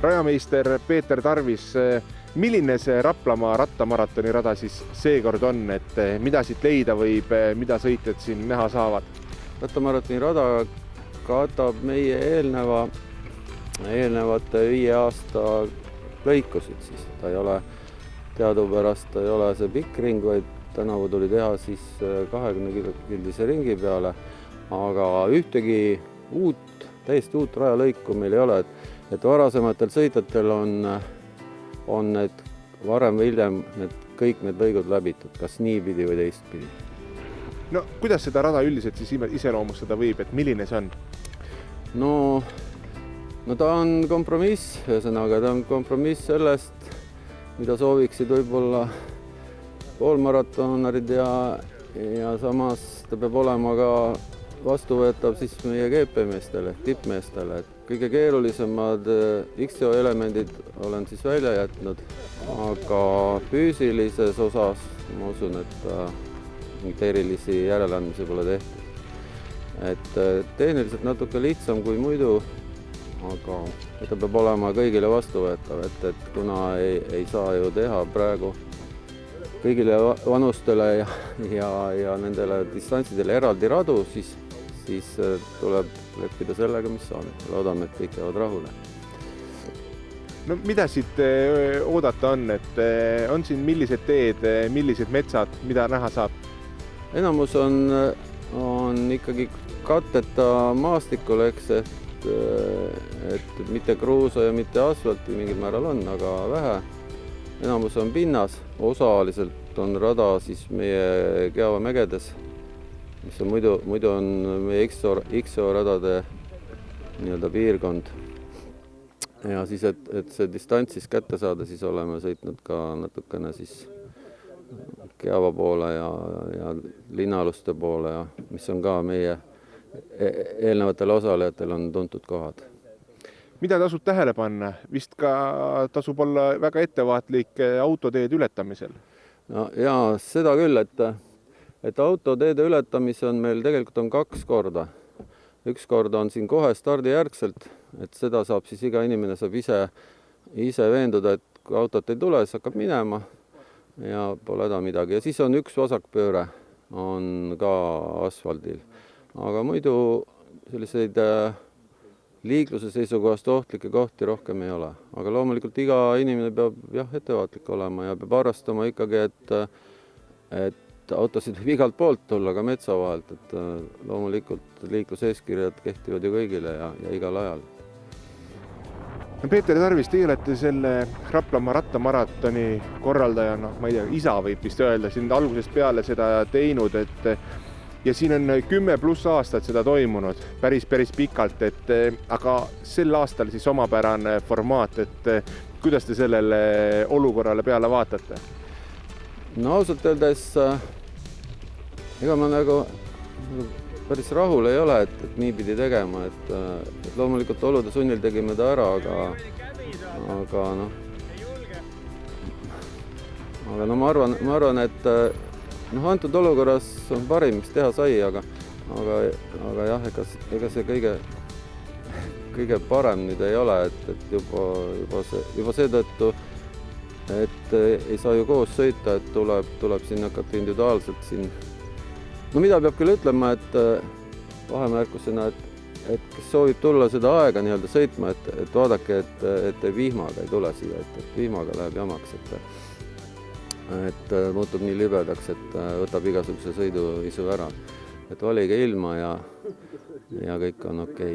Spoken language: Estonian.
Rajameister Peeter Tarvis, milline see Raplamaa rattamaratoni rada siis seekord on, et mida siit leida võib, mida sõitjad siin näha saavad? Rattamaratoni rada katab meie eelnevate 5 aasta lõikusid siis. Ta ei ole teadupärast, ei ole see pikk ring, vaid tänavu tuli teha siis 20-kildise ringi peale, aga ühtegi täiesti uut rajalõiku meil ei ole, et varasematel sõitjatel on need varem või hiljem kõik need lõigud läbitud, kas niipidi või teistpidi. No kuidas seda rada üldiselt siis iseloomustada võib, et milline see on? No ta on kompromiss, ühesõnaga ta on kompromiss sellest, mida sooviksid võib-olla poolmaratonarid ja samas ta peab olema ka vastuvõetav siis meie GP-meestele, tippmeestele. Kõige keerulisemad XCO elemendid olen siis välja jätnud, aga füüsilises osas ma usun, et mingit erilisi järeleandmisi pole tehtud. Et tehniliselt natuke lihtsam kui muidu, aga ta peab olema kõigile vastuvõetav, et kuna ei saa ju teha praegu kõigile vanustele ja nendele distantsidele eraldi radu, siis tuleb leppida sellega, mis on. Loodame, et kõik jäävad rahule. No mida siit oodata on, et on siin millised teed, millised metsad, mida näha saab? Enamus on ikkagi katteta maastikul, eks, et mitte kruusa ja mitte asfalti mingil määral on, aga vähe. Enamus on pinnas, osaliselt on rada siis meie Keava mägedes, mis on muidu on meie XCO radade nii-öelda piirkond. Ja siis, et see distants siis kätte saada, siis oleme sõitnud ka natukene siis Keava poole ja linnaaluste poole, mis on ka meie eelnevatel osalejatel on tuntud kohad. Mida tasub tähele panna? Vist ka tasub olla väga ettevaatlik autoteed ületamisel. No, jaa, seda küll, et autoteede ületamisel meil tegelikult on 2 korda. Üks kord on siin kohe stardijärgselt, et seda saab siis iga inimene saab ise veenduda, et kui autot ei tule, siis hakkab minema ja pole häda midagi. Ja siis on üks vasakpööre on ka asfaldil. Aga muidu selliseid liikluse seisukohast ohtlikke kohti rohkem ei ole. Aga loomulikult iga inimene peab ettevaatlik olema ja peab arvestama ikkagi, et autosid võib igalt poolt tulla ka metsa vahelt. Et loomulikult liikluseeskirjad kehtivad ju kõigile ja igal ajal. Peeter Tarvis, teie olete selle Raplamaa rattamaratoni korraldaja, ma ei tea, isa võib vist öelda, siin algusest peale seda teinud, ja siin on 10+ aastat seda toimunud, päris pikalt, aga sel aastal siis omapärane formaat, et kuidas te sellele olukorrale peale vaatate? No ausalt öeldes, ega ma nagu päris rahul ei ole, et nii pidi tegema, et loomulikult olude sunnil tegime ta ära, aga ma arvan, et antud olukorras on parim, mis teha sai, aga jah, ega see kõige parem nüüd ei ole, et juba seetõttu, et ei saa ju koos sõita, et tuleb siin hakata individuaalselt siin. No mida peab küll ütlema, et vahemärkusena, et kes soovib tulla seda aega nii-öelda sõitma, et vaadake, et vihmaga ei tule siia, et vihmaga läheb jamaks, et muutub nii libedaks, et võtab igasuguse sõiduisu ära. Et valige ilma ja kõik on okei.